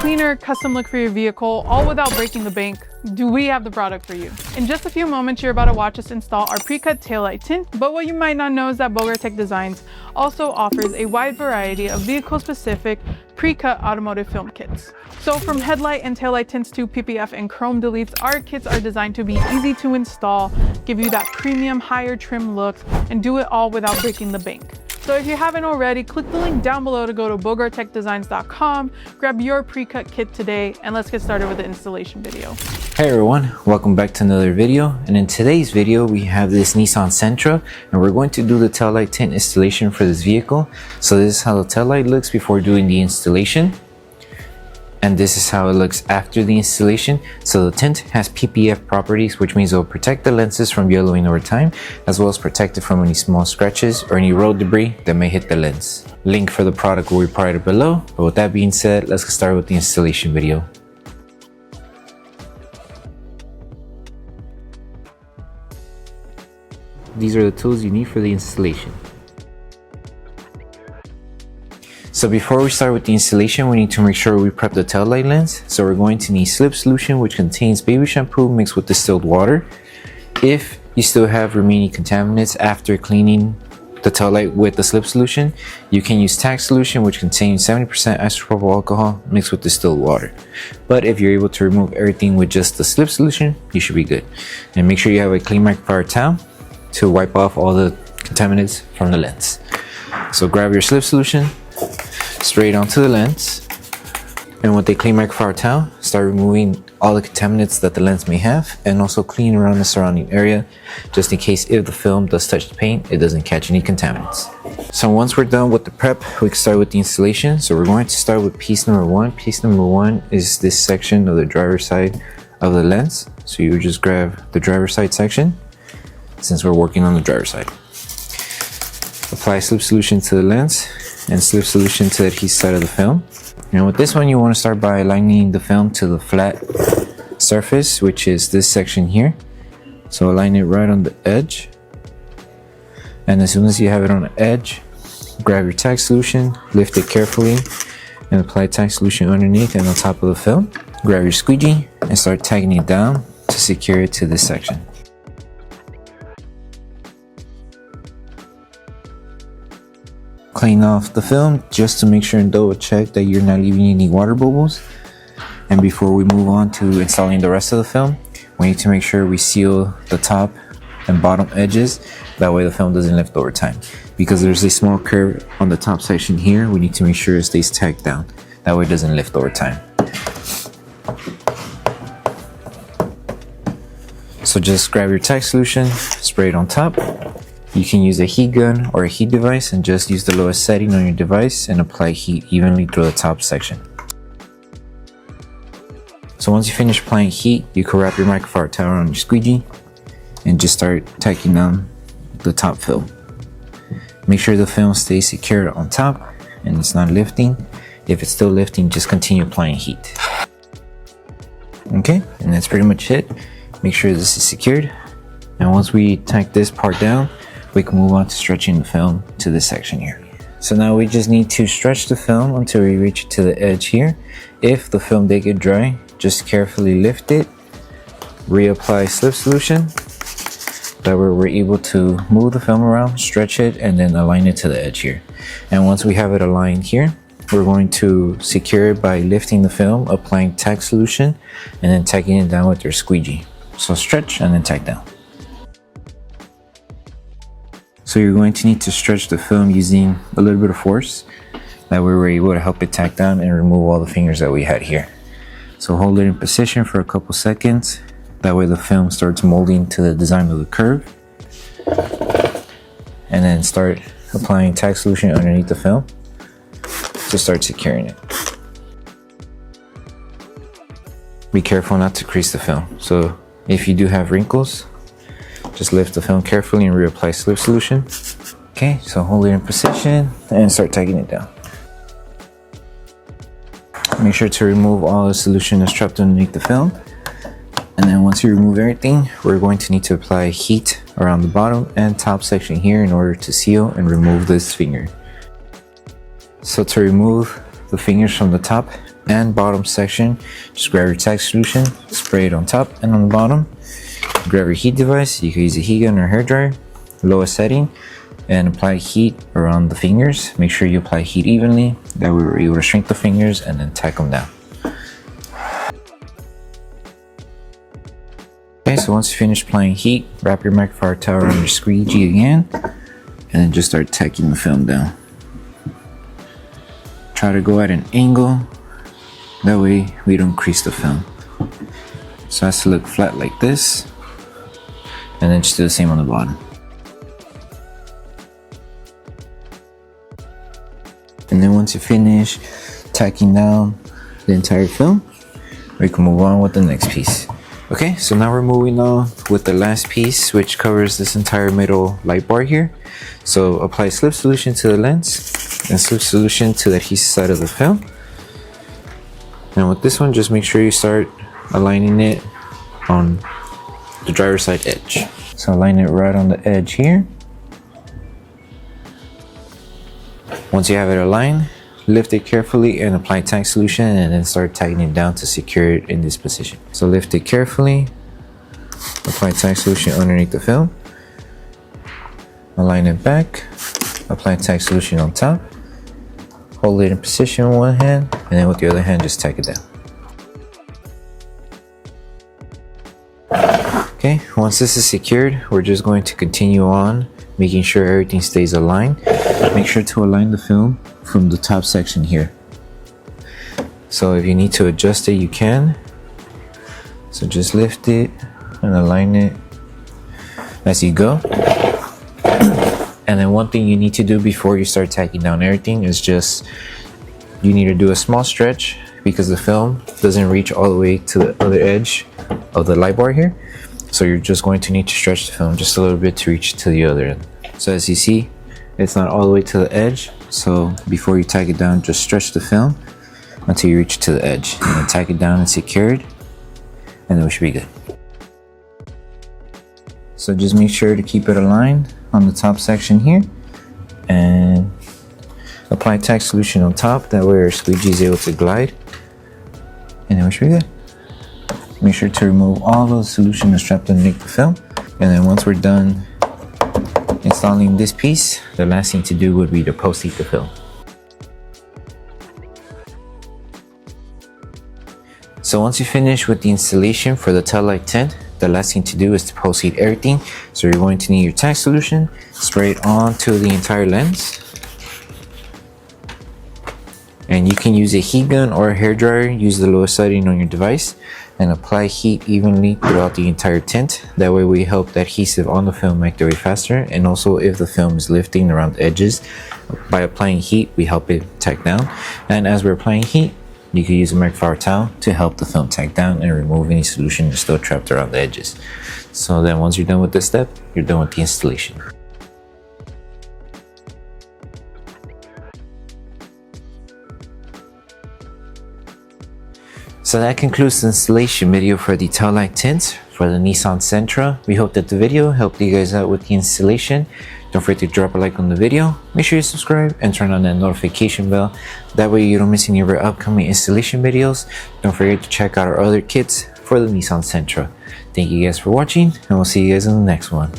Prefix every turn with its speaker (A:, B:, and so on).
A: cleaner, custom look for your vehicle, all without breaking the bank, do we have the product for you. In just a few moments, you're about to watch us install our Precut taillight tint, but what you might not know is that Tech Designs also offers a wide variety of vehicle-specific pre-cut automotive film kits. So from headlight and taillight tints to PPF and chrome deletes, our kits are designed to be easy to install, give you that premium, higher trim look, and do it all without breaking the bank. So if you haven't already, click the link down below to go to windowtechdesignz.com, grab your pre-cut kit today, and let's get started with the installation video.
B: Hey everyone, welcome back to another video. And in today's video, we have this Nissan Sentra, and we're going to do the taillight tint installation for this vehicle. So this is how the taillight looks before doing the installation. And this is how it looks after the installation. So the tint has PPF properties, which means it will protect the lenses from yellowing over time, as well as protect it from any small scratches or any road debris that may hit the lens. Link for the product will be provided below. But with that being said, let's get started with the installation video. These are the tools you need for the installation. So before we start with the installation, we need to make sure we prep the taillight lens. So we're going to need slip solution, which contains baby shampoo mixed with distilled water. If you still have remaining contaminants after cleaning the taillight with the slip solution, you can use tack solution, which contains 70% isopropyl alcohol mixed with distilled water. But if you're able to remove everything with just the slip solution, you should be good. And make sure you have a clean microfiber towel to wipe off all the contaminants from the lens. So grab your slip solution, spray it onto the lens, and with a clean microfiber towel, start removing all the contaminants that the lens may have, and also clean around the surrounding area, just in case if the film does touch the paint, it doesn't catch any contaminants. So once we're done with the prep, we can start with the installation. So we're going to start with piece number one. Piece number one is this section of the driver's side of the lens. So you just grab the driver's side section, since we're working on the driver's side. Apply slip solution to the lens and slip solution to the adhesive side of the film. And with this one, you want to start by aligning the film to the flat surface, which is this section here. So align it right on the edge. And as soon as you have it on the edge, grab your tack solution, lift it carefully, and apply tack solution underneath and on top of the film. Grab your squeegee and start tagging it down to secure it to this section. Clean off the film just to make sure and double check that you're not leaving any water bubbles. And before we move on to installing the rest of the film, we need to make sure we seal the top and bottom edges. That way the film doesn't lift over time. Because there's a small curve on the top section here, we need to make sure it stays tacked down. That way it doesn't lift over time. So just grab your tack solution, spray it on top. You can use a heat gun or a heat device and just use the lowest setting on your device and apply heat evenly through the top section. So once you finish applying heat, you can wrap your microfiber towel on your squeegee and just start tacking down the top film. Make sure the film stays secured on top and it's not lifting. If it's still lifting, just continue applying heat. Okay, and that's pretty much it. Make sure this is secured. And once we tack this part down, we can move on to stretching the film to this section here. So now we just need to stretch the film until we reach to the edge here. If the film did get dry, just carefully lift it, reapply slip solution. That way we're able to move the film around, stretch it, and then align it to the edge here. And once we have it aligned here, we're going to secure it by lifting the film, applying tack solution, and then tacking it down with your squeegee. So stretch and then tack down. So you're going to need to stretch the film using a little bit of force. That way we're able to help it tack down and remove all the fingers that we had here. So hold it in position for a couple seconds. That way the film starts molding to the design of the curve. And then start applying tack solution underneath the film to start securing it. Be careful not to crease the film. So if you do have wrinkles, just lift the film carefully and reapply slip solution. Okay, so hold it in position and start tagging it down. Make sure to remove all the solution that's trapped underneath the film. And then once you remove everything, we're going to need to apply heat around the bottom and top section here in order to seal and remove this finger. So to remove the fingers from the top, and bottom section, just grab your tack solution, spray it on top and on the bottom. Grab your heat device, you can use a heat gun or hair dryer, lowest setting, and apply heat around the fingers. Make sure you apply heat evenly, that way we're able to shrink the fingers and then tack them down. Okay, so once you finish applying heat, wrap your microfiber towel around your squeegee again, and then just start tacking the film down. Try to go at an angle, that way we don't crease the film. So it has to look flat like this, and then just do the same on the bottom. And then once you finish tacking down the entire film, we can move on with the next piece. Okay, so now we're moving on with the last piece, which covers this entire middle light bar here. So apply slip solution to the lens and slip solution to the adhesive side of the film. And with this one, just make sure you start aligning it on the driver's side edge. So align it right on the edge here. Once you have it aligned, lift it carefully and apply tack solution, and then start tagging it down to secure it in this position. So lift it carefully, apply tack solution underneath the film, align it back, apply tack solution on top, hold it in position with one hand, and then with the other hand just tack it down. Okay, once this is secured, we're just going to continue on making sure everything stays aligned. Make sure to align the film from the top section here. So if you need to adjust it, you can. So just lift it and align it as you go. And then one thing you need to do before you start tacking down everything is just, you need to do a small stretch, because the film doesn't reach all the way to the other edge of the light bar here. So you're just going to need to stretch the film just a little bit to reach to the other end. So as you see, it's not all the way to the edge. So before you tack it down, just stretch the film until you reach to the edge, and then tack it down and secure it, and then we should be good. So just make sure to keep it aligned on the top section here, and apply tack solution on top, that way our squeegee is able to glide, and then we should be good. Make sure to remove all the solution that's trapped underneath the film, and then once we're done installing this piece, the last thing to do would be to post-heat the film. So once you finish with the installation for the tail light tint, the last thing to do is to post-heat everything. So you're going to need your tack solution, spray it onto the entire lens, and you can use a heat gun or a hair dryer. Use the lowest setting on your device and apply heat evenly throughout the entire tint. That way we help the adhesive on the film make their way faster, and also if the film is lifting around the edges, by applying heat we help it tack down. And as we're applying heat, you can use a microfiber towel to help the film tack down and remove any solution that's still trapped around the edges. So then once you're done with this step, you're done with the installation. So that concludes the installation video for the tail light tint for the Nissan Sentra. We hope that the video helped you guys out with the installation. Don't forget to drop a like on the video, make sure you subscribe and turn on that notification bell. That way you don't miss any of our upcoming installation videos. Don't forget to check out our other kits for the Nissan Sentra. Thank you guys for watching, and we'll see you guys in the next one.